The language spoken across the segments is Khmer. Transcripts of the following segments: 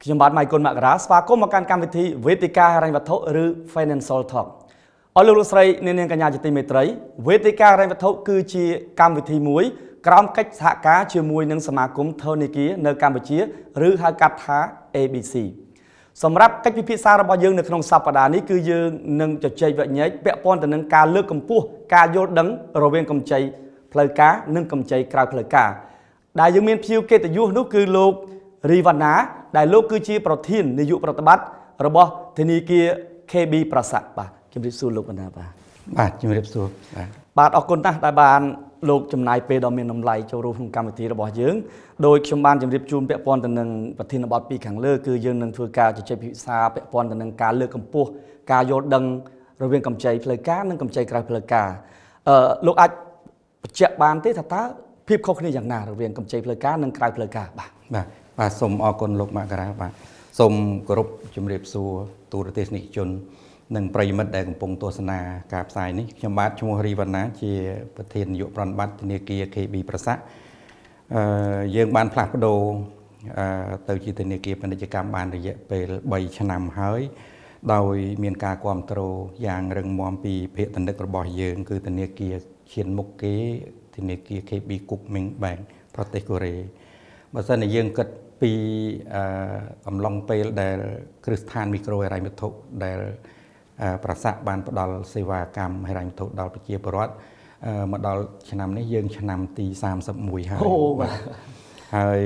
ខ្ញុំបាទ Michael Makara ស្វាគមន៍មកកាន់កម្មវិធីវេទិកាហិរញ្ញវត្ថុឬ Financial Talk អរលោកលោកស្រីអ្នកនាងកញ្ញាជាទីមេត្រីវេទិកាហិរញ្ញវត្ថុគឺជាកម្មវិធីមួយក្រោមកិច្ចសហការជាមួយនឹងសមាគមធនាគារនៅកម្ពុជាឬហៅកាត់ថា ABC សម្រាប់កិច្ចពិភាក្សារបស់យើងនៅក្នុងសប្តាហ៍នេះគឺយើងនឹងជជែកវិញ្ញាណពាក់ព័ន្ធទៅនឹងការលើកកម្ពស់ការយល់ដឹងរវាងកម្ចីផ្លូវការនិងកម្ចីក្រៅផ្លូវការដែលយើងមានភ្ញៀវកិត្តិយសនោះគឺលោករីវណ្ណាដែលលោកគឺជាប្រធាននាយកប្រតិបត្តិរបស់ធនាគារ KB ប្រសាបាទជំរាបសួរលោកវណ្ណាបាទជំរាបសួរបាទអរគុណណាស់ដែលបានលោកចំណាយពេលដ៏មានតម្លៃចូលរួមក្នុងកម្មវិធីរបស់យើងដោយខ្ញុំបានជម្រាបជូនពាក់ព័ន្ធទៅនឹងប្រធានបទពីខាងលើគឺយើងនឹងធ្វើការជជែកពិភាក្សាពាក់ព័ន្ធទៅនឹងការលើកកម្ពស់ការយល់ដឹងរវាងកម្ចីផ្លូវការនិងកម្ចីក្រៅផ្លូវការលោកអាចបញ្ជាក់បានទេថាតើភាពខុសគ្នាយ៉ាងណារវាងកម្ចីផ្លូវការនិងក្រៅផ្លូវការបាទសូមអរគុណលោកមករាបាទសូមគោរពជម្រាបសួរទូរទស្សនិកជននិងប្រិយមិត្តដែលកំពុងទស្សនាការផ្សាយនេះខ្ញុំបាទឈ្មោះរីវណ្ណាជាប្រធាននាយកប្រតិបត្តិធនាគារ KB ប្រសាយើងបានផ្លាស់ប្ដូរទៅជាធនាគារពាណិជ្ជកម្មបានរយៈពេល3ឆ្នាំហើយដោយមានការគ្រប់គ្រងយ៉ាងរឹងមាំពីភាគទនិករបស់យើងគឺធនាគារឈានមុខគេធនាគារ KB Kookming Bank ប្រទេសកូរ៉េបើសិនជាយើងគិតពីអំឡុងពេលដែលគ្រឹះស្ថានមីក្រូហិរញ្ញវត្ថុដែលប្រសាបានផ្ដល់សេវាកម្មហិរញ្ញវត្ថុដល់ប្រជាពលរដ្ឋមកដល់ឆ្នាំនេះយើងឆ្នាំទី31ហើយហើយ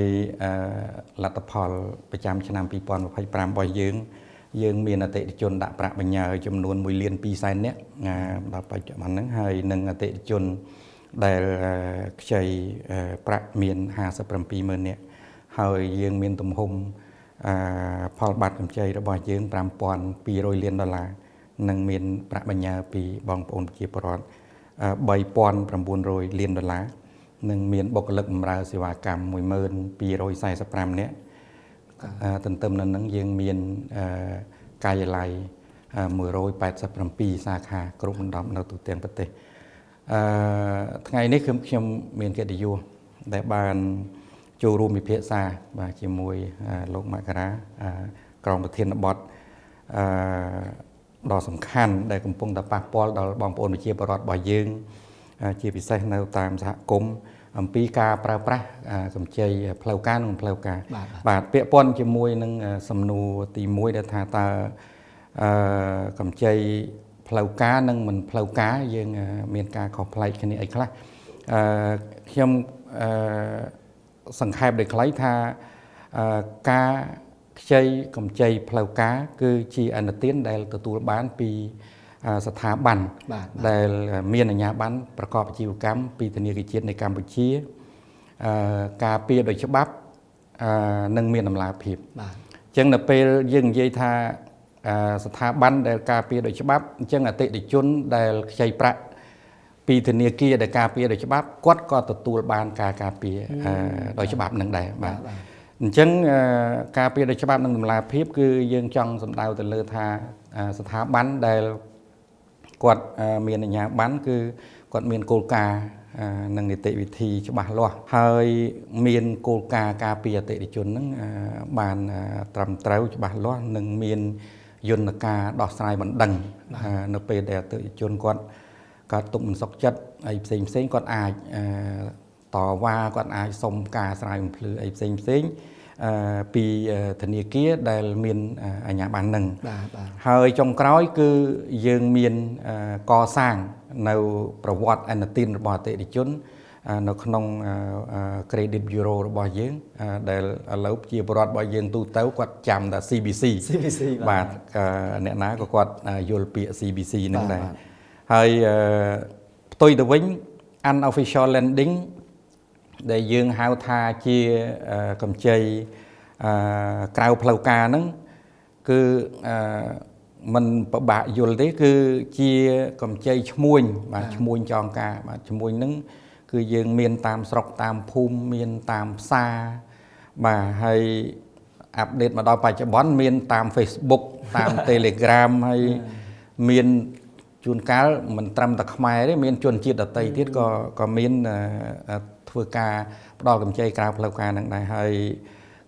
លទ្ធផលប្រចាំឆ្នាំ2025របស់យើងមានអតិថិជនដាក់ប្រាក់បញ្ញើចំនួន1.2 លាននាក់ដល់បច្ចុប្បន្នហ្នឹងហើយនឹងអតិថិជនដែលខ្ចីប្រាក់មាន57,000 នាក់ហើយយើងមានទំហំផលប័ត្រកម្ចីរបស់យើង$5,200 លាននិងមានប្រាក់បញ្ញើពីបងប្អូនប្រជាពលរដ្ឋ$3,900 លាននិងមានបុគ្គលិកបម្រើសេវាកម្ម1,245 នាក់ទន្ទឹមនឹងយើងមានការិយាល័យ187 សាខាគ្រប់បណ្ដំនៅទូទាំងប្រទេសថ្ងៃនេះខ្ញុំមានកិត្តិយសដែលបានចូលរួមពិភាក្សាបាទជាមួយលោកមករាក្រុមប្រធានបទដ៏សំខាន់ដែលកំពុងតែប៉ះពាល់ដល់បងប្អូនប្រជាពលរដ្ឋរបស់យើងជាពិសេសនៅតាមសហគមន៍អំពីការប្រើប្រាស់កម្ចីផ្លូវការនិងផ្លូវការបាទពាក់ព័ន្ធជាមួយនឹងសំណួរទី1ដែលថាតើកម្ចីផ្លូវការនិងមិនផ្លូវការយើងមានការខុសប្លែកគ្នាអីខ្លះខ្ញុំសង្ខេបដោយខ្លីថាការខ្ចីកម្ចីផ្លូវការគឺជាអនុទានដែលទទួលបានពីស្ថាប័នដែលមានអាជ្ញាប័ណ្ណប្រកបអាជីវកម្មពីធនាគារជាតិនៃកម្ពុជាការពារដោយច្បាប់និងមានតម្លាភាពអញ្ចឹងនៅពេលយើងនិយាយថាស្ថាប័នដែលការពារដោយច្បាប់អញ្ចឹងអតិថិជនដែលខ្ចីប្រាក់ពីធនាគារដែលការពារដោយច្បាប់គាត់ក៏ទទួលបានការការពារដោយច្បាប់នឹងដែរបាទអញ្ចឹងការពារដោយច្បាប់និងតម្លាភាពគឺយើងចង់សម្ដៅទៅលើថាស្ថាប័នដែលគាត់មានអាជ្ញាប័ណ្ណគឺគាត់មានគោលការណ៍និងនីតិវិធីច្បាស់លាស់ហើយមានគោលការណ៍ការពារអតិថិជនហ្នឹងបានត្រឹមត្រូវច្បាស់លាស់និងមានយន្តការដោះស្រាយបណ្ដឹងនៅពេលដែលអតិថិជនគាត់ទុកមិនសុខចិត្តអីផ្សេងគាត់អាចតវ៉ាគាត់អាចសុំការស្រាយបំភ្លឺអីផ្សេងពីធនាគារដែលមានអាជ្ញាប័ណ្ណនឹងហើយចុងក្រោយគឺយើងមានកសាងនៅប្រវត្តិអនុទានរបស់អតិថិជននៅក្នុង credit bureau របស់យើងដែលឥឡូវជាបរិវត្តរបស់យើងទូទៅគាត់ចាំតែ CBC បាទអ្នកណាក៏គាត់យល់ពាក្យ CBC នឹងដែរហើយផ្ទុយទៅវិញ unofficial lending ដែលយើងហៅថាជាកម្ចីក្រៅផ្លូវការហ្នឹងគឺมันពិបាកយល់ទេគឺជាកម្ចីឈ្មួញបាទឈ្មួញចងការបាទឈ្មួញហ្នឹងគឺយើងមានតាមស្រុកតាមភូមិមានតាមផ្សារបាទហើយអាប់ដេតមកដល់បច្ចុប្បន្នមានតាម Facebook តាម Telegram ហើយមានជួនកាលមិនត្រឹមតែខ្មែរទេមានជនជាតិដទៃទៀតក៏មានធ្វើការផ្ដល់កម្ចីក្រៅផ្លូវការនឹងដែរហើយ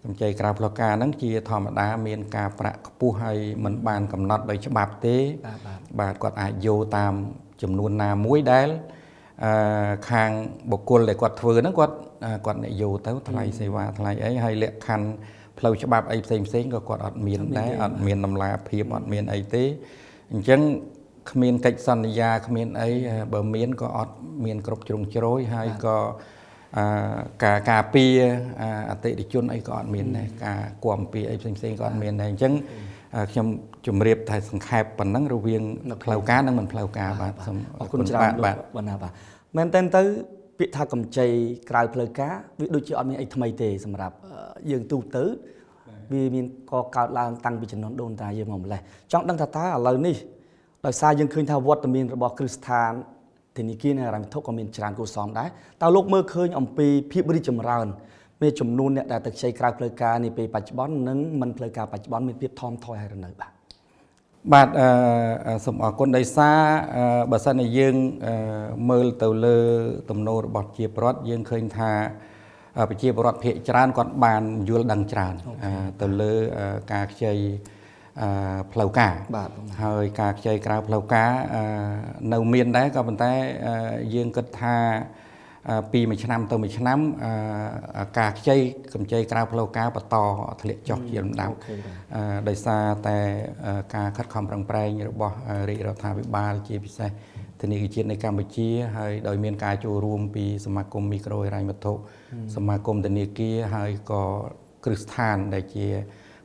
កម្ចីក្រៅផ្លូវការហ្នឹងជាធម្មតាមានការប្រាក់ខ្ពស់ហើយមិនបានកំណត់ដោយច្បាប់ទេបាទគាត់អាចយកតាមចំនួនណាមួយដែលខាងបុគ្គលដែលគាត់ធ្វើហ្នឹងគាត់និយោទៅថ្លៃសេវាថ្លៃអីហើយលក្ខខណ្ឌផ្លូវច្បាប់អីផ្សេងក៏គាត់អត់មានដែរអត់មានតម្លាភាពអត់មានអីទេអញ្ចឹងគ្មានកិច្ចសន្យាគ្មានអីបើមានក៏អត់មានគ្រប់ជ្រុងជ្រោយហើយក៏ការពារអតិថិជនអីក៏អត់មានដែរការគាំពៀអីផ្សេងក៏អត់មានដែរអញ្ចឹងខ្ញុំជម្រាបថាសង្ខេបប៉ុណ្ណឹងរវាងផ្លូវការនិងមិនផ្លូវការបាទសូមអរគុណច្រើនបាទមែនតើទៅពាក្យថាកម្ចីក្រៅផ្លូវការវាដូចជាអត់មានអីថ្មីទេសម្រាប់យើងទូទៅវាមានកកើតឡើងតាំងពីជំនាន់ដូនតាយើងមកម្លេះចង់ដឹងថាតើឥឡូវនេះដោយសារយើងឃើញថាវត្តមានរបស់គ្រឹះស្ថានធនាគារនិងហិរញ្ញវត្ថុក៏មានច្រើនគួរសមដែរតើលោកមើលឃើញអំពីភាពរីកចម្រើនមានចំនួនអ្នកដែលទៅខ្ចីក្រៅផ្លូវការនេះពេលបច្ចុប្បន្ននិងមិនផ្លូវការបច្ចុប្បន្នមានភាពថមថយហើយឬនៅបាទសូមអរគុណដោយសារបើសិនជាយើងមើលទៅលើទំនោររបស់ប្រជាពលរដ្ឋយើងឃើញថាប្រជាពលរដ្ឋភាគច្រើនគាត់បានយល់ដឹងច្រើនទៅលើការខ្ចីផ្លូវការហើយការខ្ចីក្រៅផ្លូវការនៅមានដែរក៏ប៉ុន្តែយើងគិតថាពីមួយឆ្នាំទៅមួយឆ្នាំការខ្ចីកម្ចីក្រៅផ្លូវការបន្តធ្លាក់ចុះជាលំដាប់ដោយសារតែការខិតខំប្រឹងប្រែងរបស់រាជរដ្ឋាភិបាលជាពិសេសធនាគារជាតិនៃកម្ពុជាហើយដោយមានការចូលរួមពីសមាគមមីក្រូហិរញ្ញវត្ថុសមាគមធនាគារហើយក៏គ្រឹះស្ថានដែលជា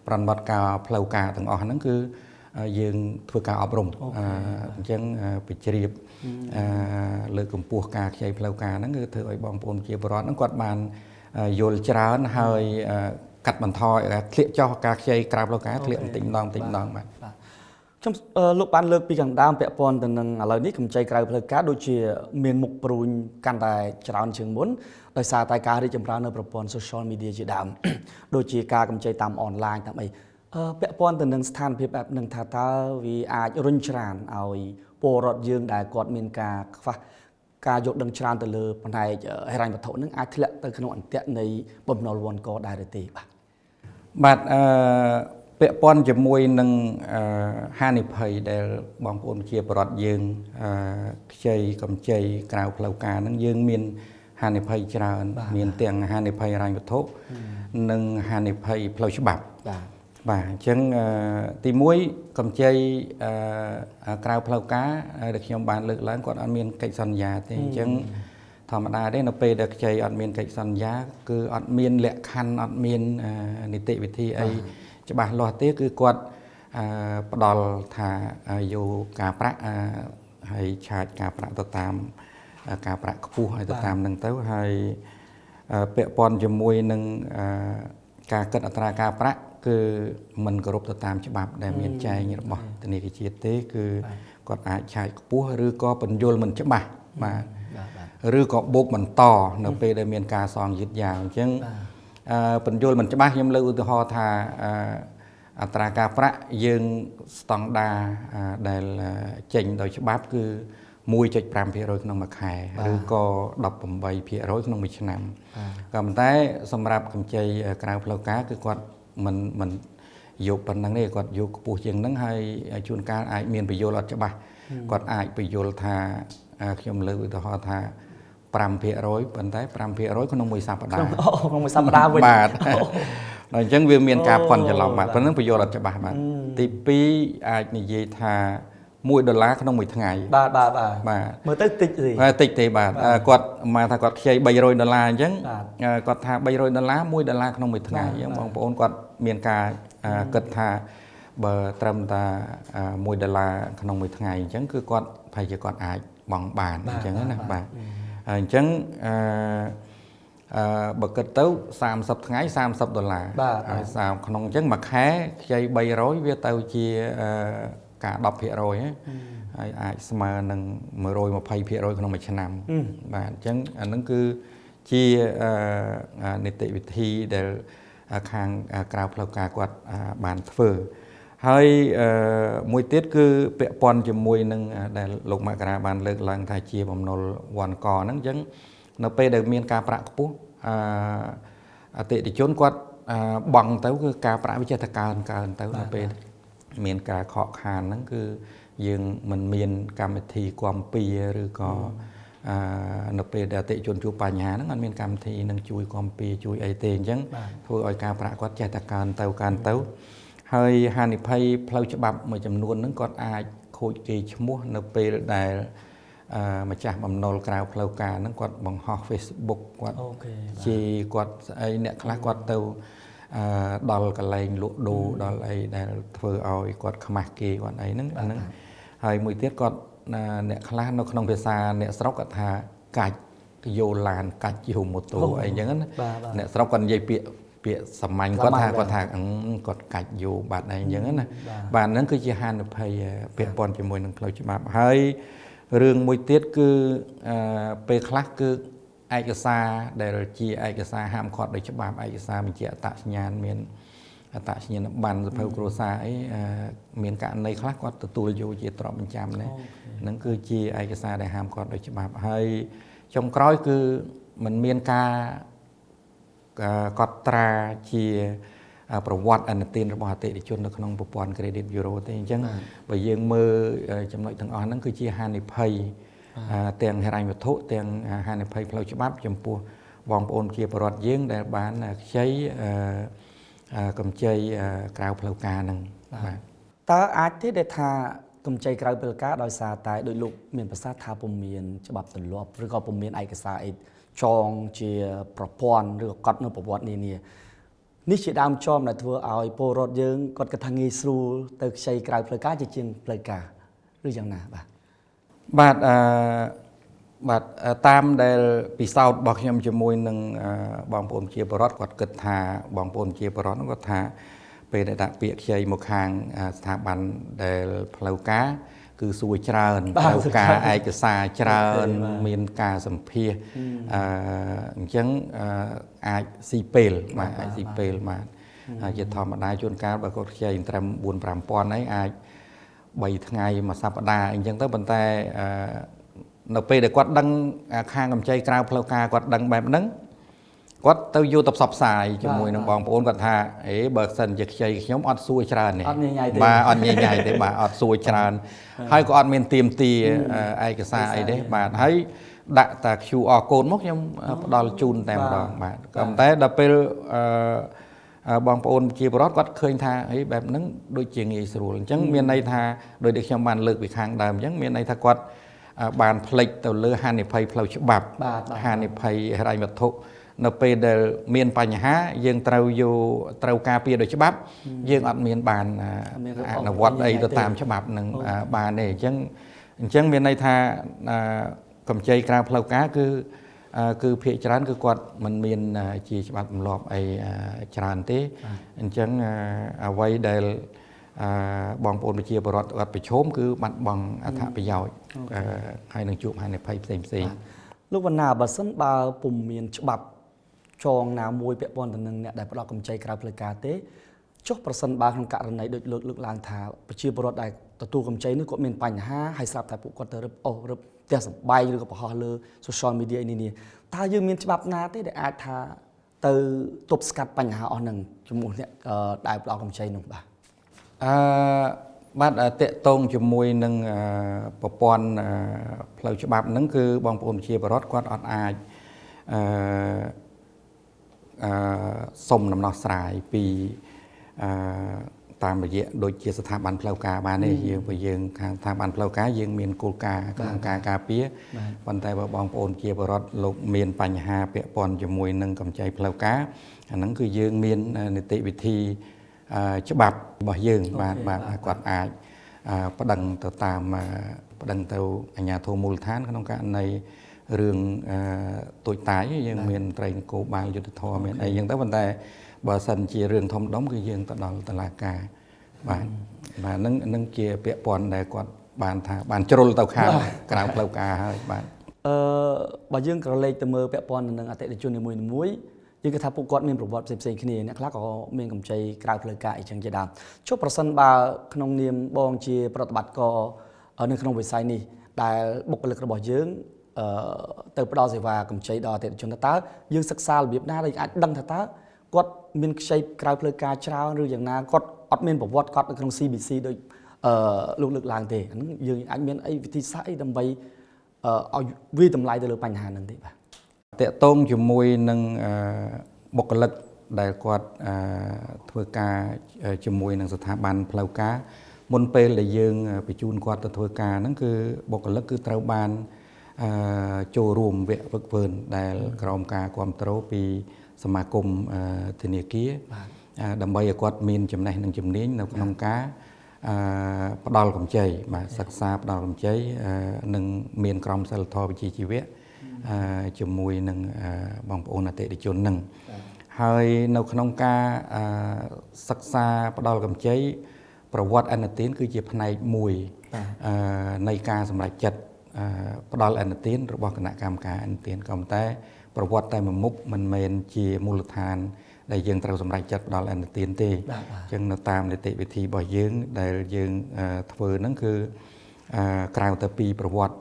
ប្រណិប័តការផ្លូវការទាំងអស់ហ្នឹងគឺយើងធ្វើការអប់រំអញ្ចឹងបញ្ជ្រាបលើកកម្ពស់ការខ្ចីផ្លូវការហ្នឹងគឺធ្វើឲ្យបងប្អូនជាពលរដ្ឋហ្នឹងគាត់បានយល់ច្រើនហើយកាត់បន្ថយធ្លាក់ចុះការខ្ចីក្រៅផ្លូវការធ្លាក់បន្តិចម្ដងបាទខ្ញុំលោកបានលើកពីខាងដើមពាក់ព័ន្ធទៅនឹងឥឡូវនេះកម្ចីក្រៅផ្លូវការដូចជាមានមុខព្រួញកាន់តែច្រើនជាងមុនដោយសារតែការរីកចម្រើននៅប្រព័ន្ធ social media ជាដើមដូចជាការកម្ចីតាមអនឡាញតាមអីពាក់ព័ន្ធទៅនឹងស្ថានភាពបែបនឹងថាតើវាអាចរុញច្រានឲ្យពលរដ្ឋយើងដែលគាត់មានការខ្វះការយល់ដឹងច្រើនទៅលើផ្នែកហិរញ្ញវត្ថុនឹងអាចធ្លាក់ទៅក្នុងអន្ទាក់នៃបំណុលវ័នកដែរឬទេបាទពាក់ព័ន្ធជាមួយនឹងហានិភ័យដែលបងប្អូនជាពលរដ្ឋយើងខ្ចីកម្ចីក្រៅផ្លូវការហ្នឹងយើងមានហានិភ័យច្រើនមានទាំងហានិភ័យហិរញ្ញវត្ថុនិងហានិភ័យផ្លូវច្បាប់បាទអញ្ចឹងទី1កម្ចីក្រៅផ្លូវការដែលខ្ញុំបានលើកឡើងគាត់អត់មានកិច្ចសន្យាទេអញ្ចឹងធម្មតាទេនៅពេលដែលខ្ចីអត់មានកិច្ចសន្យាគឺអត់មានលក្ខខណ្ឌអត់មាននីតិវិធីអីច្បាស់លាស់ទេគឺគាត់ផ្ដល់ថាយកការប្រាក់ហើយឆាចការប្រាក់ទៅតាមការប្រាក់ខ្ពស់ហើយទៅតាមនឹងទៅហើយពាក់ព័ន្ធជាមួយនឹងការគិតអត្រាការប្រាក់គឺមិនគោរពទៅតាមច្បាប់ដែលមានចែងរបស់ធនាគារជាតិទេគឺគាត់អាចឆាចខ្ពស់ឬក៏បញ្យលមិនច្បាស់បាទឬក៏បូកបន្តនៅពេលដែលមានការសងយឺតយ៉ាវអញ្ចឹងបញ្យលមិនច្បាស់ខ្ញុំលើកឧទាហរណ៍ថាអត្រាការប្រាក់យើងស្តង់ដារដែលចេញដោយច្បាប់គឺ 1.5% ក្នុងមួយខែឬក៏18% ក្នុងមួយឆ្នាំក៏ប៉ុន្តែសម្រាប់កម្ចីក្រៅផ្លូវការគឺគាត់មិនយកប៉ុណ្ណឹងទេគាត់យកខ្ពស់ជាងហ្នឹងហើយជួនកាលអាចមានបញ្យលអត់ច្បាស់គាត់អាចបញ្យលថាខ្ញុំលើកឧទាហរណ៍ថា 5% ប៉ុន្តែ 5% ក្នុងមួយសប្តាហ៍ក្នុងមួយសប្តាហ៍វិញបាទដល់អញ្ចឹងវាមានការភ័ន្តច្រឡំបាទប៉ុណ្ណឹងបញ្យលអត់ច្បាស់បាទទី2អាចនិយាយថា$1ក្នុងមួយថ្ងៃបាទមើលទៅតិចទេតិចទេបាទគាត់មកថាគាត់ខ្ចី$300អញ្ចឹងគាត់ថា$300$1ក្នុងមួយថ្ងៃអញ្ចឹងបងប្អូនគាត់មានការគិតថាបើត្រឹមតែ$1ក្នុងមួយថ្ងៃអញ្ចឹងគឺគាត់ប្រហែលជាគាត់អាចបង់បានអញ្ចឹងណាបាទអញ្ចឹងបើគិតទៅ30ថ្ងៃ$30ហើយក្នុងអញ្ចឹងមួយខែខ្ចី300វាទៅជាការ 10% ហើយអាចស្មើនឹង 120% ក្នុងមួយឆ្នាំបាទអញ្ចឹងអានឹងគឺជានីតិវិធីដែលខាងក្រៅផ្លូវការគាត់បានធ្វើហើយមួយទៀតគឺពាក់ព័ន្ធជាមួយនឹងដែលលោកមករាបានលើកឡើងថាជាបំណុលវ័នកហ្នឹងអញ្ចឹងនៅពេលដែលមានការប្រាក់ខ្ពស់អតិថិជនគាត់ bằng tới cái caប្រាវិចេតកើនទៅនៅពេលមានការខកខានហ្នឹងគឺយើងមិនមានកម្មវិធីគាំពៀឬក៏នៅពេលដែលអតិជនជួបបញ្ហាហ្នឹងអត់មានកម្មវិធីនឹងជួយគាំពៀជួយអីទេអញ្ចឹងធ្វើឲ្យការប្រាក់គាត់ចេះតែកើនទៅហើយហានិភ័យផ្លូវច្បាប់មួយចំនួនហ្នឹងគាត់អាចខូចគេឈ្មោះនៅពេលដែលម្ចាស់បំណុលក្រៅផ្លូវការហ្នឹងគាត់បង្ហោះ Facebook គាត់ជាគាត់អីអ្នកខ្លះគាត់ទៅដល់កន្លែងលក់ដូរដល់អីដែលធ្វើឲ្យគាត់ខ្មាស់គេគាត់អីហ្នឹងអាហ្នឹងហើយមួយទៀតគាត់អ្នកខ្លះនៅក្នុងភាសាអ្នកស្រុកគាត់ថាកាច់យោឡានកាច់យោម៉ូតូអីចឹងណាអ្នកស្រុកគាត់និយាយពាក្យសាមញ្ញគាត់ថាគាត់កាច់យោបាត់អីចឹងណាបាទហ្នឹងគឺជាហានិភ័យពាក់ព័ន្ធជាមួយនឹងផ្លូវច្បាប់ហើយរឿងមួយទៀតគឺពេលខ្លះគឺឯកសារដែលជាឯកសារហាមឃាត់ដោយច្បាប់ឯកសារបញ្ជាក់អត្តសញ្ញាណមានអត្តសញ្ញាណប័ណ្ណសភៅគ្រួសារអីមានករណីខ្លះគាត់ទទួលយកជាទ្រព្យបញ្ចាំដែរហ្នឹងគឺជាឯកសារដែលហាមឃាត់ដោយច្បាប់ហើយចុងក្រោយគឺมันមានការកត់ត្រាជាប្រវត្តិអនុទានរបស់អតិថិជននៅក្នុងប្រព័ន្ធ Credit Bureau ទេអញ្ចឹងបើយើងមើលចំណុចទាំងអស់ហ្នឹងគឺជាហានិភ័យទាំងហិរញ្ញវត្ថុទាំងហានិភ័យផ្លូវច្បាប់ចំពោះបងប្អូនជាពលរដ្ឋយើងដែលបានខ្ចីកម្ចីក្រៅផ្លូវការហ្នឹងបាទតើអាចទេដែលថាកម្ចីក្រៅផ្លូវការដោយសារតែដោយលោកមានប្រសាសន៍ថាពុំមានច្បាប់ទម្លាប់ឬក៏ពុំមានឯកសារអីចងជាប្រព័ន្ធឬក៏កត់នៅប្រវត្តិនានានេះជាដើមចំដែលធ្វើឲ្យពលរដ្ឋយើងគាត់គិតថាងាយស្រួលទៅខ្ចីក្រៅផ្លូវការជាងផ្លូវការឬយ៉ាងណាបាទបាទតាមដែលពិសោធន៍របស់ខ្ញុំជាមួយនឹងបងប្អូនជាពលរដ្ឋគាត់គិតថាបងប្អូនជាពលរដ្ឋគាត់ថាពេលដែលដាក់ពាក្យខ្ចីមកខាងស្ថាប័នដែលផ្លូវការគឺសួរច្រើនផ្លូវការឯកសារច្រើនមានការសម្ភាសអញ្ចឹងអាចស៊ីពេលបាទអាចស៊ីពេលបាទជាធម្មតាជួនកាលបើគាត់ខ្ចីត្រឹម 4-5 ពាន់អីអាច3ថ្ងៃមួយសប្តាហ៍អញ្ចឹងទៅប៉ុន្តែនៅពេលដែលគាត់ដឹងខាងកម្ចីក្រៅផ្លូវការគាត់ដឹងបែបហ្នឹងគាត់ទៅយកទៅផ្សព្វផ្សាយជាមួយនឹងបងប្អូនគាត់ថាបើសិនជាខ្ចីខ្ញុំអត់សួរច្រើនទេបាទអត់ញញ៉ៃទេបាទអត់សួរច្រើនហើយក៏អត់មានទៀមទាឯកសារអីទេបាទហើយដាក់តែ QR code មកខ្ញុំផ្ដល់ជូនតែម្ដងបាទក៏ប៉ុន្តែដល់ពេលបងប្អូនជាពលរដ្ឋគាត់ឃើញថាបែបហ្នឹងដូចជាងាយស្រួលអញ្ចឹងមានន័យថាដោយដែលខ្ញុំបានលើកពីខាងដើមអញ្ចឹងមានន័យថាគាត់បានផ្លេចទៅលើហានិភ័យផ្លូវច្បាប់ហានិភ័យហិរញ្ញវត្ថុនៅពេលដែលមានបញ្ហាយើងត្រូវការពារដោយច្បាប់យើងអត់មានបានអនុវត្តអីទៅតាមច្បាប់នឹងបានទេអញ្ចឹងមានន័យថាកម្ចីក្រៅផ្លូវការគឺភាគច្រើនគឺគាត់មិនមានជាច្បាប់ទម្លាប់អីច្រើនទេអញ្ចឹងអ្វីដែលបងប្អូនប្រជាពលរដ្ឋគាត់ប្រឈមគឺបាត់បង់អត្ថប្រយោជន៍ហើយនឹងជួបហានិភ័យផ្សេងលោកវណ្ណាបើសិនបើពុំមានច្បាប់ចងណាមួយពាក់ព័ន្ធទៅនឹងអ្នកដែលផ្ដល់កម្ចីក្រៅផ្លូវការទេចុះប្រសិនបើក្នុងករណីដូចលើកឡើងថាប្រជាពលរដ្ឋដែលទទួលកម្ចីនេះគាត់មានបញ្ហាហើយស្រាប់តែពួកគាត់ទៅរឹបផ្ទះសម្បែងឬក៏បង្ហោះលើ social media នេះតើយើងមានច្បាប់ណាទេដែលអាចថាទៅទប់ស្កាត់បញ្ហាអស់ហ្នឹងជាមួយអ្នកដែលផ្ដល់កម្ចីនោះបាទបាទតកតងជាមួយនឹងប្រព័ន្ធផ្លូវច្បាប់ហ្នឹងគឺបងប្អូនប្រជាពលរដ្ឋគាត់អត់អាចសុំដំណោះស្រាយពីតាមរយៈដូចជាស្ថាប័នផ្លូវការបានទេយើងខាងស្ថាប័នផ្លូវការយើងមានគោលការណ៍ក្នុងការការពារប៉ុន្តែបើបងប្អូនជាពលរដ្ឋលោកមានបញ្ហាពាក់ព័ន្ធជាមួយនឹងកម្ចីផ្លូវការអាហ្នឹងគឺយើងមាននីតិវិធីច្បាប់របស់យើងបាទគាត់អាចប្តឹងទៅតាមប្តឹងទៅអាជ្ញាធរមូលដ្ឋានក្នុងករណីរឿងតូចតាចយើងមានត្រីនគរបាលយុត្តិធម៌មានអីចឹងទៅប៉ុន្តែបើសិនជារឿងធំដុំគឺយើងទៅដល់តុលាការបាទហ្នឹងជាពាក្យព័ន្ធដែលគាត់បានថាបានជ្រុលទៅខាងក្រៅផ្លូវការហើយបាទបើយើងក្រឡេកទៅមើលពាក់ព័ន្ធនឹងអតិថិជននីមួយៗយើងគិតថាពួកគាត់មានប្រវត្តិផ្សេងៗគ្នាអ្នកខ្លះក៏មានកម្ចីក្រៅផ្លូវការអីចឹងជាដើមចុះប្រសិនបើក្នុងនាមបងជាប្រតិបត្តិការនៅក្នុងវិស័យនេះដែលបុគ្គលិករបស់យើងទៅផ្ដល់សេវាកម្ចីដល់អតិថិជនតើយើងសិក្សារបៀបណាដែលអាចដឹងថាតើ គាត់មានខ្ចីក្រៅផ្លូវការច្រើនឬយ៉ាងណាគាត់អត់មានប្រវត្តិគាត់នៅក្នុង CBC ដូចលោកលើកឡើងទេអាហ្នឹងយើងអាចមានអីវិធីសាស្ត្រអីដើម្បីឲ្យវាតម្លៃទៅលើបញ្ហាហ្នឹងទេបាទតកតងជាមួយនឹងបុគ្គលិកដែលគាត់ធ្វើការជាមួយនឹងស្ថាប័នផ្លូវការមុនពេលដែលយើងបញ្ជូនគាត់ទៅធ្វើការហ្នឹងគឺបុគ្គលិកគឺត្រូវបានចូលរួមវគ្គហ្វឹកហ្វឺនដែលក្រោមការគ្រប់គ្រងពីសមាគមធនាគារដើម្បីឲ្យគាត់មានចំណេះនិងជំនាញនៅក្នុងការផ្ដល់កម្ចីបាទសិក្សាផ្ដល់កម្ចីនិងមានក្រមសីលធម៌វិជ្ជាជីវៈជាមួយនឹងបងប្អូនអតិថិជននឹងហើយនៅក្នុងការសិក្សាផ្ដល់កម្ចីប្រវត្តិអនុទានគឺជាផ្នែកមួយនៃការសម្រេចចិត្តផ្ដល់អនុទានរបស់គណៈកម្មការអនុទានក៏ប៉ុន្តែប្រវត្តិតែមួយមុខមិនមែនជាមូលដ្ឋានដែលយើងត្រូវសម្រេចចិត្តផ្ដល់អនុទានទេអញ្ចឹងនៅតាមនីតិវិធីរបស់យើងដែលយើងធ្វើហ្នឹងគឺក្រៅទៅពីប្រវត្តិ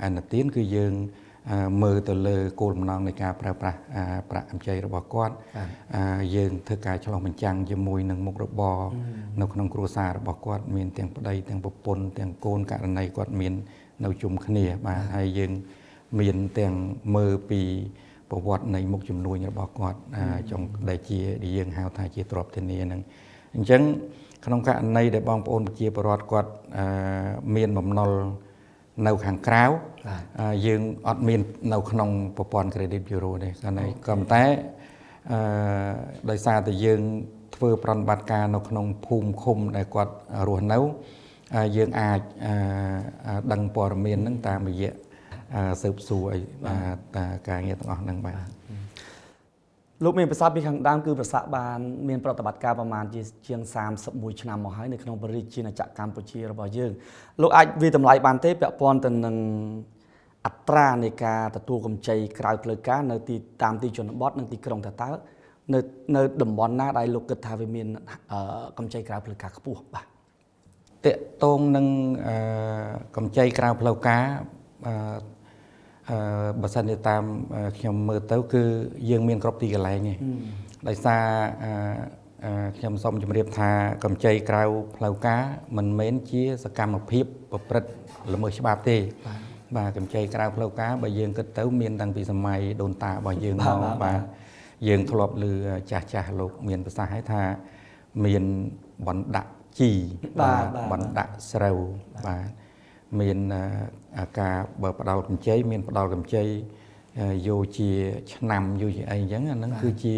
អនុទានគឺយើងមើលទៅលើគោលបំណងនៃការប្រើប្រាស់ប្រាក់កម្ចីរបស់គាត់យើងធ្វើការឆ្លុះបញ្ចាំងជាមួយនឹងមុខរបរនៅក្នុងគ្រួសាររបស់គាត់មានទាំងប្តីទាំងប្រពន្ធទាំងកូនករណីគាត់មាននៅជុំគ្នាបាទហើយយើងមានទាំងមើលពីប្រវត្តិនៃមុខជំនួញរបស់គាត់ចុងដែលជាយើងហៅថាជាទ្រព្យធានាហ្នឹងអញ្ចឹងក្នុងករណីដែលបងប្អូនប្រជាពលរដ្ឋគាត់មានបំណុលនៅខាងក្រៅយើងអត់មាននៅក្នុងប្រព័ន្ធ credit bureau ទេក៏ប៉ុន្តែដោយសារតែយើងធ្វើប្រតិបត្តិការនៅក្នុងភូមិឃុំដែលគាត់រស់នៅយើងអាចដឹងព័ត៌មានហ្នឹងតាមរយៈស៊ើបសួរការងារទាំងអស់ហ្នឹងបាទលោកមានប្រសាសន៍ពីខាងដើមគឺប្រសាសន៍បានមានប្រតិបត្តិការប្រមាណជាង31ឆ្នាំមកហើយនៅក្នុងព្រះរាជាណាចក្រកម្ពុជារបស់យើងលោកអាចវាតម្លៃបានទេពាក់ព័ន្ធទៅនឹងអត្រានៃការទទួលកម្ចីក្រៅផ្លូវការនៅតាមទីជនបទនិងទីក្រុងតើនៅតំបន់ណាដែលលោកគិតថាវាមានកម្ចីក្រៅផ្លូវការខ្ពស់បាទតកតងនឹងកម្ចីក្រៅផ្លូវការបើសិនជាតាមខ្ញុំមើលទៅគឺយើងមានគ្រប់ទីកន្លែងឯងដោយសារខ្ញុំសូមជម្រាបថាកម្ចីក្រៅផ្លូវការមិនមែនជាសកម្មភាពប្រព្រឹត្តល្មើសច្បាប់ទេបាទកម្ចីក្រៅផ្លូវការបើយើងគិតទៅមានតាំងពីសម័យដូនតារបស់យើងមកបាទយើងធ្លាប់ឮចាស់លោកមានប្រសាសន៍ឲ្យថាមានបណ្ដាក់ជីបាទបណ្ដាក់ស្រូវបាទមានការបើផ្ដល់កម្ចីមានផ្ដល់កម្ចីយកជាឆ្នាំយកជាអីអញ្ចឹងអាហ្នឹងគឺជា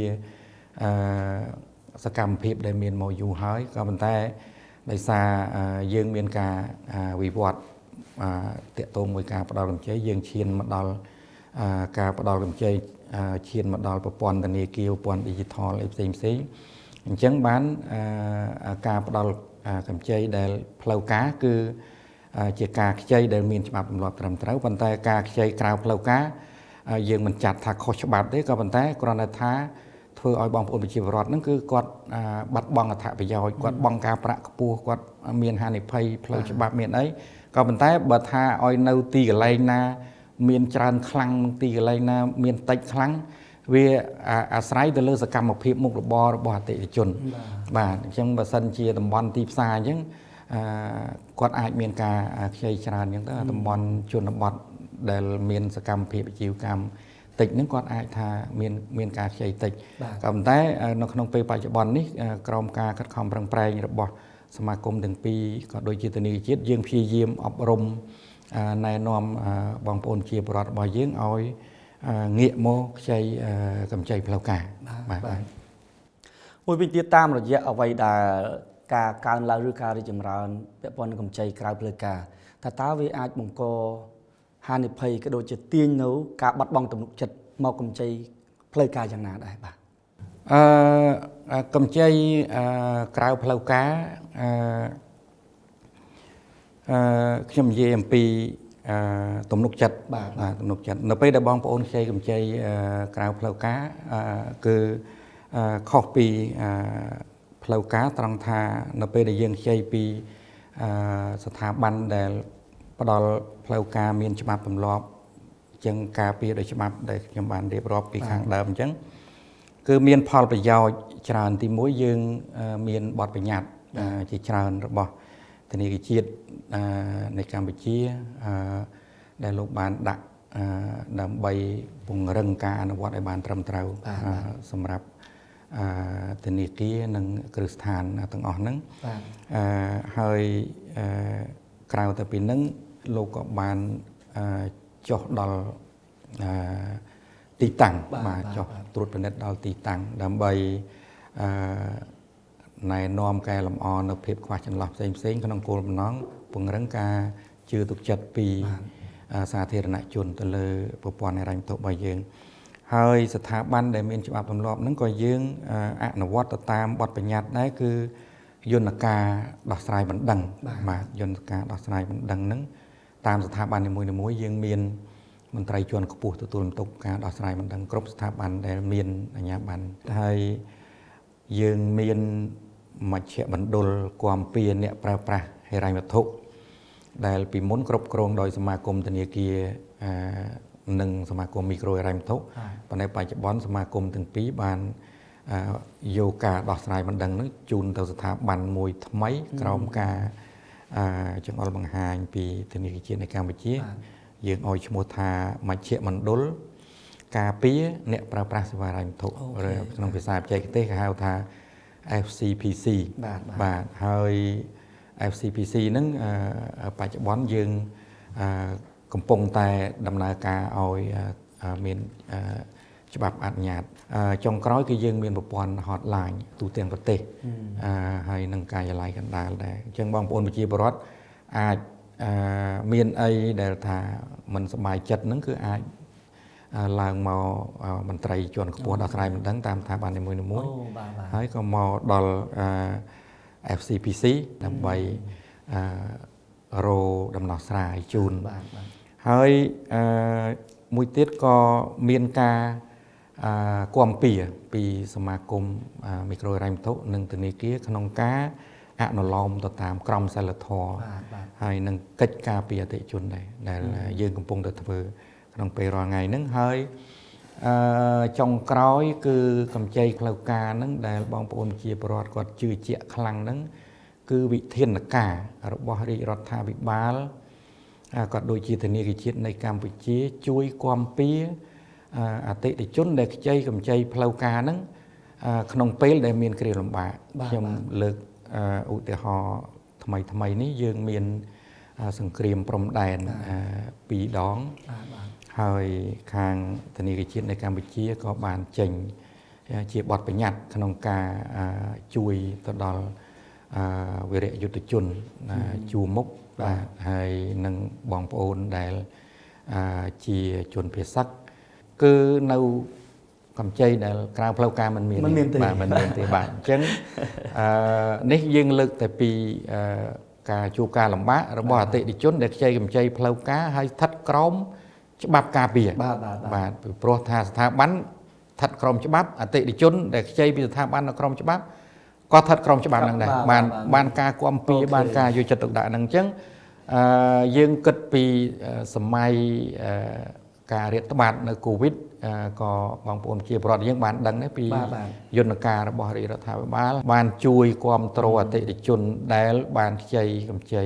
សកម្មភាពដែលមានមកយូរហើយក៏ប៉ុន្តែដោយសារយើងមានការវិវត្តតាក់ទងមួយការផ្ដល់កម្ចីយើងឈានមកដល់ការផ្ដល់កម្ចីឈានមកដល់ប្រព័ន្ធធនាគារប្រព័ន្ធ digital អីផ្សេងអញ្ចឹងបានការផ្ដល់កម្ចីដែលផ្លូវការគឺជាការខ្ចីដែលមានច្បាប់ទម្លាប់ត្រឹមត្រូវប៉ុន្តែការខ្ចីក្រៅផ្លូវការយើងមិនចាត់ថាខុសច្បាប់ទេក៏ប៉ុន្តែគ្រាន់តែថាធ្វើឲ្យបងប្អូនប្រជាពលរដ្ឋហ្នឹងគឺគាត់បាត់បង់អត្ថប្រយោជន៍គាត់បង់ការប្រាក់ខ្ពស់គាត់មានហានិភ័យផ្លូវច្បាប់មានអីក៏ប៉ុន្តែបើថាឲ្យនៅទីកន្លែងណាមានច្រើនខ្លាំងទីកន្លែងណាមានតិចខ្លាំងវាអាស្រ័យទៅលើសកម្មភាពមុខរបររបស់អតិថិជនបាទអញ្ចឹងបើសិនជាតំបន់ទីផ្សារអញ្ចឹងគាត់អាចមានការខ្ចីច្រើនអញ្ចឹងទៅតំបន់ជនបទដែលមានសកម្មភាពអាជីវកម្មតិចហ្នឹងគាត់អាចថាមានការខ្ចីតិចក៏ប៉ុន្តែនៅក្នុងពេលបច្ចុប្បន្ននេះក្រោមការខិតខំប្រឹងប្រែងរបស់សមាគមទាំងពីរក៏ដូចជាធនាគារជាតិយើងព្យាយាមអប់រំណែនាំបងប្អូនជាពលរដ្ឋរបស់យើងឲ្យងាកមកខ្ចីកម្ចីផ្លូវការបាទមួយវិញទៀតតាមរយៈអ្វីដែលការកើនឡើងឬការរីកចម្រើនពាក់ព័ន្ធនឹងកម្ចីក្រៅផ្លូវការតើវាអាចបង្កហានិភ័យក៏ដូចជាទាញនៅការបាត់បង់ទំនុកចិត្តមកកម្ចីផ្លូវការយ៉ាងណាដែរបាទកម្ចីក្រៅផ្លូវការខ្ញុំនិយាយអំពីទំនុកចិត្តបាទទំនុកចិត្តនៅពេលដែលបងប្អូនខ្ចីកម្ចីក្រៅផ្លូវការគឺខុសពីផ្លូវការត្រង់ថានៅពេលដែលយើងខ្ចីពីស្ថាប័នដែលផ្ដល់ផ្លូវការមានច្បាប់ទម្លាប់អញ្ចឹងការពារដោយច្បាប់ដែលខ្ញុំបានរៀបរាប់ពីខាងដើមអញ្ចឹង គឺមានផលប្រយោជន៍ច្រើនទីមួយយើងមានបទបញ្ញត្តិជាច្រើនរបស់ធនាគារជាតិនៃកម្ពុជាដែលលោកបានដាក់ដើម្បីពង្រឹងការអនុវត្តឲ្យបានត្រឹមត្រូវសម្រាប់ធនាគារនិងគ្រឹះស្ថានទាំងអស់ហ្នឹងហើយក្រៅទៅពីហ្នឹងលោកក៏បានចុះដល់ទីតាំងបាទចុះត្រួតពិនិត្យដល់ទីតាំងដើម្បីណែនាំកែលម្អនៅភាពខ្វះចន្លោះផ្សេងក្នុងគោលបំណងពង្រឹងការជឿទុកចិត្តពីសាធារណជនទៅលើប្រព័ន្ធហិរញ្ញវត្ថុរបស់យើងហើយស្ថាប័នដែលមានច្បាប់ទម្លាប់ហ្នឹងក៏យើងអនុវត្តទៅតាមបទបញ្ញត្តិដែរគឺយន្តការដោះស្រាយបណ្ដឹងបាទយន្តការដោះស្រាយបណ្ដឹងហ្នឹងតាមស្ថាប័ននីមួយៗយើងមានមន្ត្រីជាន់ខ្ពស់ទទួលបន្ទុកការដោះស្រាយបណ្ដឹងគ្រប់ស្ថាប័នដែលមានអាជ្ញាប័ណ្ណហើយយើងមានមជ្ឈមណ្ឌលគាំពៀអ្នកប្រើប្រាស់ហិរញ្ញវត្ថុដែលពីមុនគ្រប់គ្រងដោយសមាគមធនាគារនិងសមាគមមីក្រូហិរញ្ញវត្ថុប៉ុន្តែបច្ចុប្បន្នសមាគមទាំងពីរបានយកការដោះស្រាយបណ្ដឹងនោះជូនទៅស្ថាប័នមួយថ្មីក្រោមការចង្អុលបង្ហាញពីធនាគារជាតិនៃកម្ពុជាយើងឲ្យឈ្មោះថាមជ្ឈមណ្ឌលការពារអ្នកប្រើប្រាស់សេវាហិរញ្ញវត្ថុក្នុងភាសាបច្ចេកទេសគេហៅថា FCPC បាទហើយ FCPC ហ្នឹងបច្ចុប្បន្នយើងកំពុងតែដំណើរការឲ្យមានច្បាប់អនុញ្ញាតចុងក្រោយគឺយើងមានប្រព័ន្ធ hotline ទូទាំងប្រទេសហើយនឹងការិយាល័យកណ្ដាលដែរអញ្ចឹងបងប្អូនប្រជាពលរដ្ឋអាចមានអីដែលថាមិនសប្បាយចិត្តហ្នឹងគឺអាចឡើងមកមន្ត្រីជាន់ខ្ពស់ដោះស្រាយមិនដឹងតាមស្ថាប័ននីមួយៗហើយក៏មកដល់ FCPC ដើម្បីរោដំណោះស្រាយជូនហើយមួយទៀតក៏មានការគាំពៀពីសមាគមមីក្រូហិរញ្ញវត្ថុនិងធនាគារក្នុងការអនុលោមទៅតាមក្រមសីលធម៌ហើយនឹងកិច្ចការពីអតិថិជនដែរដែលយើងកំពុងតែធ្វើក្នុងពេលរាល់ថ្ងៃហ្នឹងហើយចុងក្រោយគឺកម្ចីផ្លូវការហ្នឹងដែលបងប្អូនប្រជាពលរដ្ឋគាត់ជឿជាក់ខ្លាំងហ្នឹងគឺវិធានការរបស់រាជរដ្ឋាភិបាលក៏ដូចជាធនាគារជាតិនៃកម្ពុជាជួយគាំពៀអតិថិជនដែលខ្ចីកម្ចីផ្លូវការហ្នឹងក្នុងពេលដែលមានគ្រាលំបាកខ្ញុំលើកឧទាហរណ៍ថ្មីនេះយើងមានសង្គ្រាមព្រំដែន2ដងហើយខាងធនាគារជាតិនៃកម្ពុជាក៏បានចេញជាបទបញ្ញត្តិក្នុងការជួយទៅដល់វីរយុទ្ធជនជួរមុខបាទហើយនឹងបងប្អូនដែលជាជនភេសជ្ជគឺនៅកម្ចីដែលក្រៅផ្លូវការមិនមានបាទមិនមានទេបាទអញ្ចឹងនេះយើងលើកតែពីការជួបការលំបាករបស់អតិថិជនដែលខ្ចីកម្ចីផ្លូវការហើយស្ថិតក្រោមច្បាប់ការពារបាទពីព្រោះថាស្ថាប័នស្ថិតក្រោមច្បាប់អតិថិជនដែលខ្ចីពីស្ថាប័ននៅក្រោមច្បាប់ក៏ស្ថិតក្រោមច្បាប់ហ្នឹងដែរបានការគាំពៀបានការយកចិត្តទុកដាក់ហ្នឹងអញ្ចឹងយើងគិតពីសម័យការរាតត្បាតនៅកូវីដក៏បងប្អូនជាប្រវត្តិយើងបានដឹងដែរពីយន្តការរបស់រាជរដ្ឋាភិបាលបានជួយគ្រប់គ្រងអតិថិជនដែលបានខ្ចីកម្ចី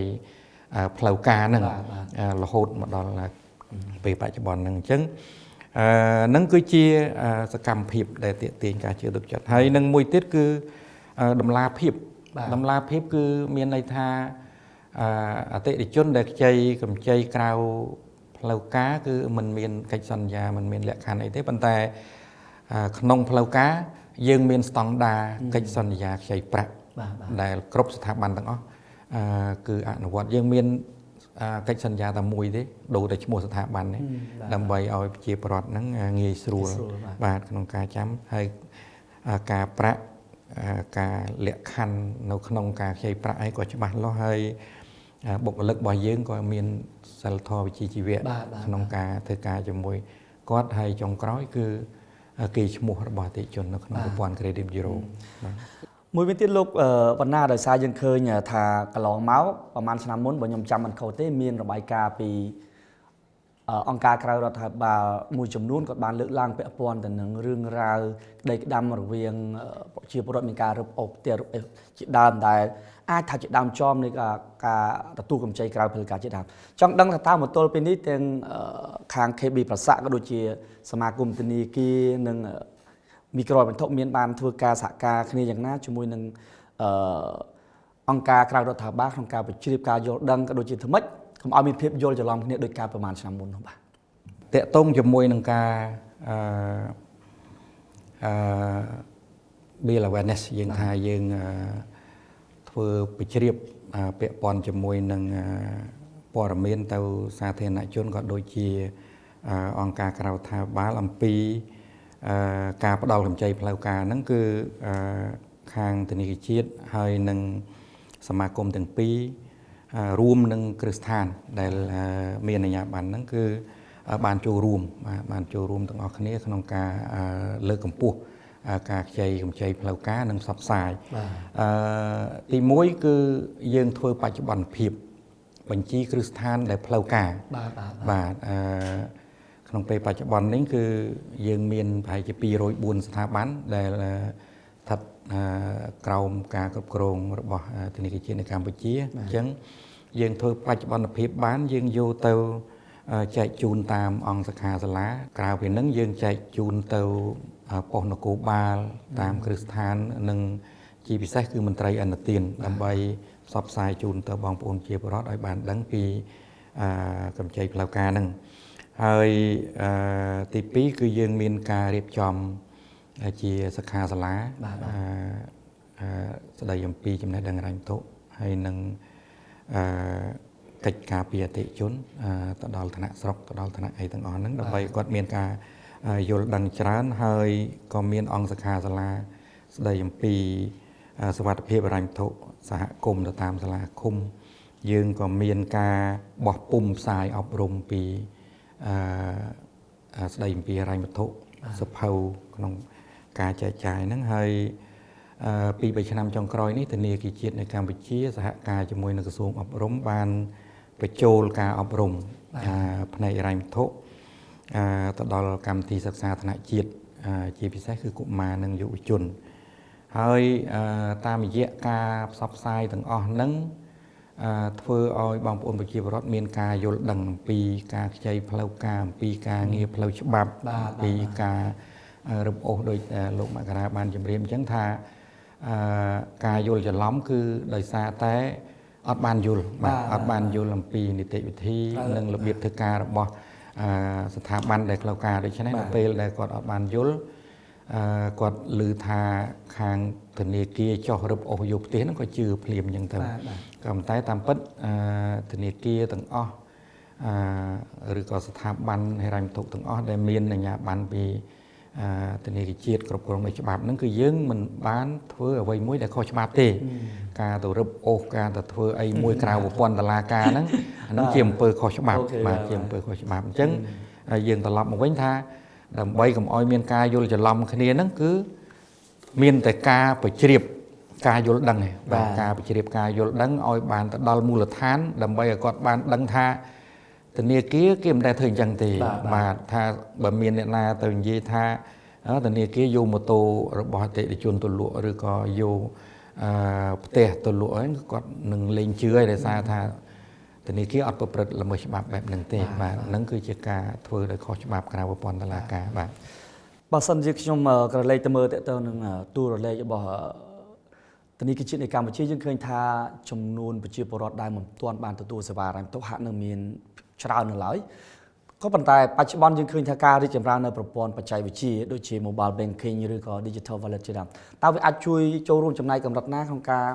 ផ្លូវការហ្នឹងរហូតមកដល់ពេលបច្ចុប្បន្នហ្នឹងអញ្ចឹងនឹងគឺជាសកម្មភាពដែលទាក់ទាញការជឿទុកចិត្តហើយនឹងមួយទៀតគឺតម្លាភាពគឺមានន័យថាអតិថិជនដែលខ្ចីកម្ចីក្រៅផ្លូវការគឺមិនមានកិច្ចសន្យាមិនមានលក្ខខណ្ឌអីទេប៉ុន្តែក្នុងផ្លូវការយើងមានស្តង់ដារកិច្ចសន្យាខ្ចីប្រាក់ដែលគ្រប់ស្ថាប័នទាំងអស់គឺអនុវត្តយើងមានកិច្ចសន្យាតែមួយទេដូរតែឈ្មោះស្ថាប័ននេះដើម្បីឲ្យប្រជាពលរដ្ឋហ្នឹងងាយស្រួលបាទក្នុងការចាំហើយការប្រាក់ការលក្ខខណ្ឌនៅក្នុងការខ្ចីប្រាក់អីក៏ច្បាស់លាស់ហើយបុគ្គលិករបស់យើងក៏មានសិលធម៌វិជ្ជាជីវៈក្នុងការធ្វើការជាមួយគាត់ហើយចុងក្រោយគឺគេឈ្មោះរបស់អតិថិជននៅក្នុងប្រព័ន្ធ Credit Bureau មួយវិញទៀតលោកបណ្ណាដោយសារយើងឃើញថាកន្លងមកប្រហែលឆ្នាំមុនបើខ្ញុំចាំមិនខុសទេមានរបាយការណ៍ពី អង្គការក្រៅរដ្ឋាភិបាលមួយចំនួនក៏បានលើកឡើងពាក់ព័ន្ធទៅនឹងរឿងរ៉ាវក្តីក្តាំរវាងប្រជាពលរដ្ឋមានការរឹបអូសផ្ទះរឹបអូសជាដើមដែលអាចថាជាដើមចំនៃការទទួលកម្ចីក្រៅផ្លូវការជាដើមចង់ដឹងថាតើមកទល់ពេលនេះទាំងខាង KB ប្រសាក៏ដូចជាសមាគមធនាគារនិងមីក្រូវត្ថុមានបានធ្វើការសហការគ្នាយ៉ាងណាជាមួយនឹងអង្គការក្រៅរដ្ឋាភិបាលក្នុងការបញ្ជ្រាបការយល់ដឹងក៏ដូចជាធ្វើម៉េចកុំឲ្យមានភាពយល់ច្រឡំគ្នាដោយការប្រមាណឆ្នាំមុននោះបាទតកតងជាមួយនឹងការbill awareness យើងថាយើងធ្វើបញ្ជ្រាបពាក់ព័ន្ធជាមួយនឹងព័ត៌មានទៅសាធារណជនក៏ដូចជាអង្គការក្រៅរដ្ឋាភិបាលអំពីការផ្ដល់កម្ចីផ្លូវការហ្នឹងគឺខាងធនាគារជាតិហើយនឹងសមាគមទាំងពីររួមនឹងគ្រឹះស្ថានដែលមានអាជ្ញាប័ណ្ណហ្នឹងគឺបានចូលរួមទាំងអស់គ្នាក្នុងការលើកកម្ពស់ការខ្ចីកម្ចីផ្លូវការនិងផ្សព្វផ្សាយទី1គឺយើងធ្វើបច្ចុប្បន្នភាពបញ្ជីគ្រឹះស្ថានដែលផ្លូវការបាទក្នុងពេលបច្ចុប្បន្ននេះគឺយើងមានប្រហែលជា204ស្ថាប័នដែលស្ថិតក្រោមការគ្រប់គ្រងរបស់ធនាគារជាតិនៅកម្ពុជាអញ្ចឹងយើងធ្វើបច្ចុប្បន្នភាពបានយើងយកទៅចែកជូនតាមអង្គសាខាសាលាក្រៅពីហ្នឹងយើងចែកជូនទៅប៉ុស្តិ៍នគរបាលតាមគ្រឹះស្ថាននិងជាពិសេសគឺមន្ត្រីអន្តរជាតិដើម្បីផ្សព្វផ្សាយជូនទៅបងប្អូនជាពលរដ្ឋឲ្យបានដឹងពីកម្ចីផ្លូវការហ្នឹងហើយទី2គឺយើងមានការរៀបចំជាសិក្ខាសាលាស្ដីអំពីចំណេះដឹងហិរញ្ញវត្ថុហើយនឹងកិច្ចការពីអតិថិជនទៅដល់ឋានៈស្រុកទៅដល់ឋានៈអីទាំងអស់ហ្នឹងដើម្បីគាត់មានការយល់ដឹងច្រើនហើយក៏មានអង្គសិក្ខាសាលាស្ដីអំពីសុវត្ថិភាពហិរញ្ញវត្ថុសហគមន៍ទៅតាមសាលាឃុំយើងក៏មានការបោះពុម្ពផ្សាយអប់រំពីស្ដីអំពីហិរញ្ញវត្ថុសភៅក្នុងការចែកចាយហ្នឹងហើយពី3ឆ្នាំចុងក្រោយនេះធនាគារជាតិនៅកម្ពុជាសហការជាមួយនឹងក្រសួងអប់រំបានបញ្ចូលការអប់រំផ្នែកហិរញ្ញវត្ថុទៅដល់កម្មវិធីសិក្សាថ្នាក់ជាតិជាពិសេសគឺកុមារនិងយុវជនហើយតាមរយៈការផ្សព្វផ្សាយទាំងអស់ហ្នឹងធ្វើឲ្យបងប្អូនប្រជាពលរដ្ឋមានការយល់ដឹងអំពីការខ្ចីផ្លូវការអំពីការងារផ្លូវច្បាប់អំពីការរឹបអូសដោយលោកមករាបានជម្រាបអញ្ចឹងថាការយល់ច្រឡំគឺដោយសារតែអត់បានយល់អត់បានយល់អំពីនីតិវិធីនិងរបៀបធ្វើការរបស់ស្ថាប័នដែលផ្លូវការដូច្នេះនៅពេលដែលគាត់អត់បានយល់គាត់ឮថាខាងធនាគារចោះរឹបអូសយកផ្ទះហ្នឹងក៏ជឿភ្លាមអញ្ចឹងទៅក៏ប៉ុន្តែតាមពិតធនាគារទាំងអស់ឬក៏ស្ថាប័នហិរញ្ញវត្ថុទាំងអស់ដែលមានអាជ្ញាប័ណ្ណពីធនាគារជាតិគ្រប់គ្រងដោយច្បាប់ហ្នឹងគឺយើងមិនបានធ្វើអ្វីមួយដែលខុសច្បាប់ទេការទៅរឹបអូសការទៅធ្វើអីមួយក្រៅប្រព័ន្ធតុលាការហ្នឹងអាហ្នឹងជាអំពើខុសច្បាប់បាទជាអំពើខុសច្បាប់អញ្ចឹងយើងត្រឡប់មកវិញថាដើម្បីកុំឲ្យមានការយល់ច្រឡំគ្នាហ្នឹងគឺមានតែការបញ្ជ្រាបការយល់ដឹងឯងបាទការបញ្ជ្រាបការយល់ដឹងឲ្យបានទៅដល់មូលដ្ឋានដើម្បីឲ្យគាត់បានដឹងថាធនាគារគេមិនដែលធ្វើអញ្ចឹងទេបាទថាបើមានអ្នកណាទៅនិយាយថាធនាគារយកម៉ូតូរបស់អតិថិជនទៅលក់ឬក៏យកផ្ទះទៅលក់ហ្នឹងគាត់នឹងលេងជឿហើយដោយសារថាធនាគារអត់ប្រព្រឹត្តល្មើសច្បាប់បែបហ្នឹងទេបាទហ្នឹងគឺជាការធ្វើដោយខុសច្បាប់ក្រៅប្រព័ន្ធតុលាការបាទបើសិនជាខ្ញុំក្រឡេកទៅមើលទៅនឹងទូរលេខរបស់ធនាគារជាតិនៃកម្ពុជាយើងឃើញថាចំនួនប្រជាពលរដ្ឋដែលមិនទាន់បានទទួលសេវាហិរញ្ញវត្ថុហាក់នឹងមានច្រើននៅឡើយក៏ប៉ុន្តែបច្ចុប្បន្នយើងឃើញថាការរីកចម្រើននៅប្រព័ន្ធបច្ចេកវិទ្យាដូចជា Mobile Banking ឬក៏ Digital Wallet ជាដើមតើវាអាចជួយចូលរួមចំណែកកម្រិតណាក្នុងការ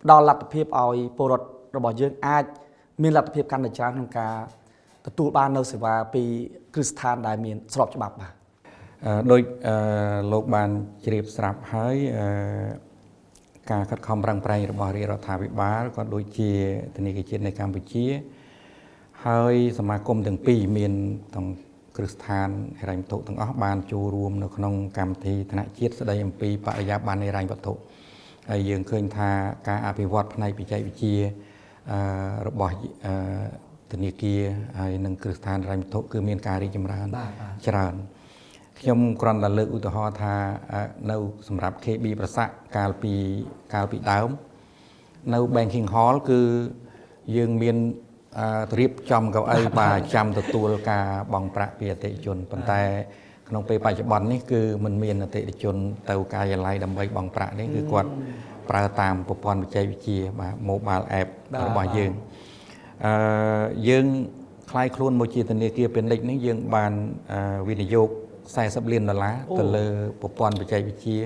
ផ្ដល់លទ្ធភាពឲ្យពលរដ្ឋរបស់យើងអាចមានលទ្ធភាពកាន់តែច្រើនក្នុងការទទួលបាននូវសេវាពីគ្រឹះស្ថានដែលមានស្របច្បាប់បាទដោយលោកបានជ្រាបស្រាប់ហើយការខិតខំប្រឹងប្រែងរបស់រាជរដ្ឋាភិបាលក៏ដូចជាធនាគារជាតិនៃកម្ពុជាហើយសមាគមទាំងពីរមានទាំងគ្រឹះស្ថានហិរញ្ញវត្ថុទាំងអស់បានចូលរួមនៅក្នុងកម្មវិធីថ្នាក់ជាតិស្ដីអំពីបរិយាបន្នហិរញ្ញវត្ថុហើយយើងឃើញថាការអភិវឌ្ឍផ្នែកបច្ចេកវិទ្យារបស់ ធនាគារហើយនិងគ្រឹះស្ថានហិរញ្ញវត្ថុគឺមានការរីកចម្រើនច្រើនខ្ញុំគ្រាន់តែលើកឧទាហរណ៍ថានៅសម្រាប់ KB ប្រសាក់កាលពីដើមនៅ Banking Hall គឺយើងមានរៀបចំកៅអីបាទចាំទទួលការបង់ប្រាក់ពីអតិថិជនប៉ុន្តែក្នុងពេលបច្ចុប្បន្ននេះគឺมันមានអតិថិជនទៅការិយាល័យដើម្បីបង់ប្រាក់នេះគឺគាត់ប្រើតាមប្រព័ន្ធបច្ចេកវិទ្យាបាទ mobile app របស់យើងយើងខ្លាយខ្លួនមកជាធនាគារពាណិជ្ជនេះយើងបានវិនិយោគ$40 លានទៅលើប្រព័ន្ធបច្ចេកវិទ្យា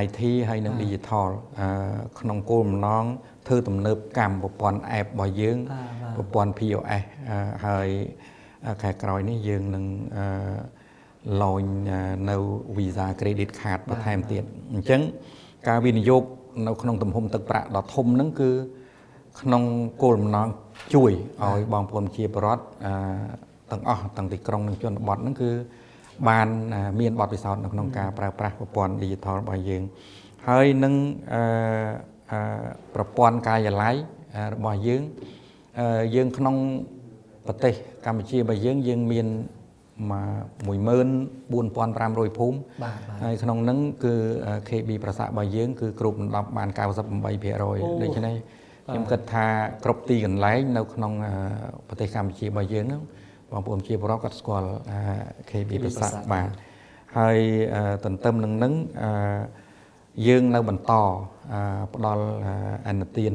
IT ហើយនិង Digital ក្នុងគោលបំណងធ្វើទំនើបកម្មប្រព័ន្ធ app របស់យើងប្រព័ន្ធ POS ហើយខែក្រោយនេះយើងនឹងlaunch នៅ Visa Credit Card បន្ថែមទៀតអញ្ចឹងការវិនិយោគនៅក្នុងទំហំទឹកប្រាក់ដ៏ធំហ្នឹងគឺក្នុងគោលបំណងជួយឲ្យបងប្អូនជាពលរដ្ឋទាំងអស់ទាំងទីក្រុងនិងជនបទហ្នឹងគឺបានមានបទពិសោធន៍នៅក្នុងការប្រើប្រាស់ប្រព័ន្ធ Digital របស់យើងហើយនឹងប្រព័ន្ធការិយាល័យរបស់យើងក្នុងប្រទេសកម្ពុជារបស់យើងមាន14500 ភូមិហើយក្នុងហ្នឹងគឺ KB ប្រសារបស់យើងគឺគ្របដណ្ដប់បាន 98% ដូច្នេះខ្ញុំគិតថាគ្រប់ទីកន្លែងនៅក្នុងប្រទេសកម្ពុជារបស់យើងហ្នឹងបងប្អូនជាពលរដ្ឋគាត់ស្គាល់ KB ប្រសាបាទហើយទន្ទឹមនឹងហ្នឹងយើងនៅបន្តផ្ដល់អាណទាន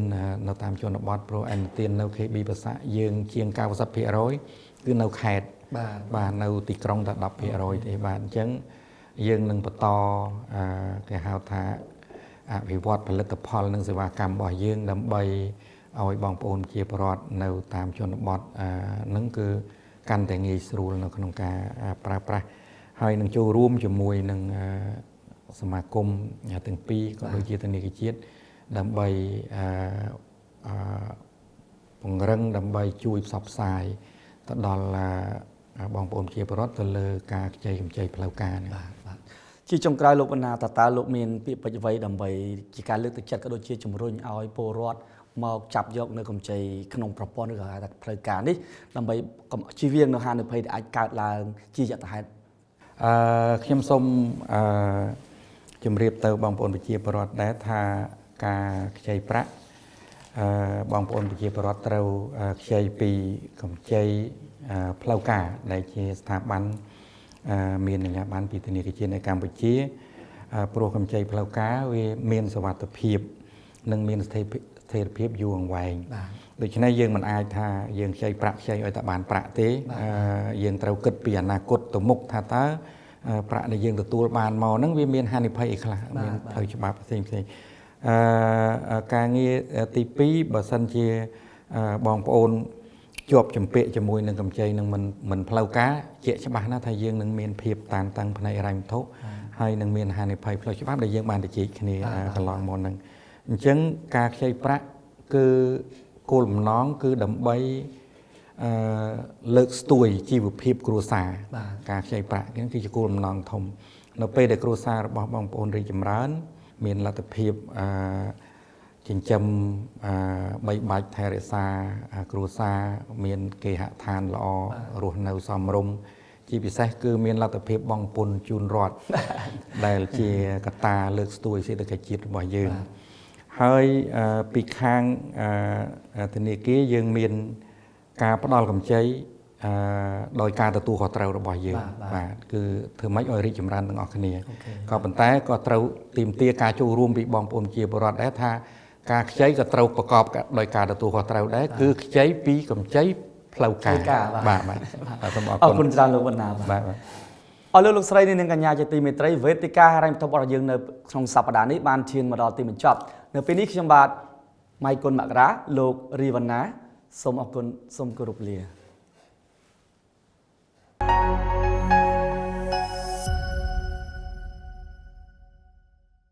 នៅតាមជនបទព្រោះអាណទាននៅ KB ប្រសាយើងជាង 90% គឺនៅខេត្តបាទនៅទីក្រុងតែ 10% ទេបាទអញ្ចឹងយើងនឹងបន្តគេហៅថាអភិវឌ្ឍផលិតផលនិងសេវាកម្មរបស់យើងដើម្បីឲ្យបងប្អូនជាពលរដ្ឋនៅតាមជនបទហ្នឹងគឺកាន់តែងាយស្រួលនៅក្នុងការប្រើប្រាស់ហើយនឹងចូលរួមជាមួយនឹងសមាគមទាំងពីរក៏ដូចជាធនាគារជាតិដើម្បីពង្រឹងដើម្បីជួយផ្សព្វផ្សាយទៅដល់បងប្អូនជាពលរដ្ឋទៅលើការខ្ចីកម្ចីផ្លូវការនេះបាទជាចុងក្រោយលោកបណ្ណាតើលោកមានពាក្យពេចន៍អ្វីដើម្បីជាការលើកទឹកចិត្តក៏ដូចជាជំរុញឲ្យពលរដ្ឋមកចាប់យកនៅកម្ចីក្នុងប្រព័ន្ធឬក៏ហៅថាផ្លូវការនេះដើម្បីជៀសវាងនៅហានិភ័យដែលអាចកើតឡើងជាយថាហេតុខ្ញុំសូមជម្រាបទៅបងប្អូនប្រជាពលរដ្ឋដែរថាការខ្ចីប្រាក់បងប្អូនប្រជាពលរដ្ឋត្រូវខ្ចីពីកម្ចីផ្លូវការដែលជាស្ថាប័នមានអាជ្ញាប័ណ្ណពីធនាគារជាតិនៅកម្ពុជាព្រោះកម្ចីផ្លូវការវាមានសុវត្ថិភាពនិងមានស្ថិរភាពយូរអង្វែងដូច្នេះយើងមិនអាចថាយើងខ្ចីប្រាក់ខ្ចីឲ្យតែបានប្រាក់ទេយើងត្រូវគិតពីអនាគតទៅមុខថាតើប្រាក់ដែលយើងទទួលបានមកហ្នឹងវាមានហានិភ័យអីខ្លះមានផ្លូវច្បាប់ផ្សេងការងារទី2បើសិនជាបងប្អូនជាប់ជំពាក់ជាមួយនឹងកម្ចីនឹងមិនផ្លូវការជាក់ច្បាស់ណាស់ថាយើងនឹងមានភាពតានតឹងផ្នែកហិរញ្ញវត្ថុហើយនឹងមានហានិភ័យផ្លូវច្បាប់ដែលយើងបានជជែកគ្នាកន្លងមកហ្នឹងអញ្ចឹងការខ្ចីប្រាក់គឺគោលបំណងគឺដើម្បីលើកស្ទួយជីវភាពគ្រួសារការខ្ចីប្រាក់នេះគឺជាគោលបំណងធំនៅពេលដែលគ្រួសាររបស់បងប្អូនរីកចម្រើនមានលទ្ធភាពចិញ្ចឹមបីបាច់ថែរក្សាគ្រួសារមានគេហដ្ឋានល្អរស់នៅសមរម្យជាពិសេសគឺមានលទ្ធភាពបង់ពន្ធជូនរដ្ឋដែលជាកត្តាលើកស្ទួយសេដ្ឋកិច្ចជាតិរបស់យើងហើយពីខាងធនាគារយើងមានការផ្ដល់កម្ចីដោយការទទួលខុសត្រូវរបស់យើងបាទគឺធ្វើម៉េចឲ្យរីកចម្រើនទាំងអស់គ្នាក៏ប៉ុន្តែក៏ត្រូវទាមទារការចូលរួមពីបងប្អូនជាពលរដ្ឋដែរថាការខ្ចីក៏ត្រូវប្រកបដោយការទទួលខុសត្រូវដែរគឺខ្ចីពីកម្ចីផ្លូវការបាទសូមអរគុណច្រើនលោកបណ្ណាបាទអរលោកស្រីនាងកញ្ញាជាទីមេត្រីវេទិកាហិរញ្ញវត្ថុរបស់យើងនៅក្នុងសប្តាហ៍នេះបានឈានមកដល់ទីបញ្ចប់នៅពេលនេះខ្ញុំបាទម៉ៃគុណមករាលោករីវណ្ណាសូមអរគុណសូមគោរពលា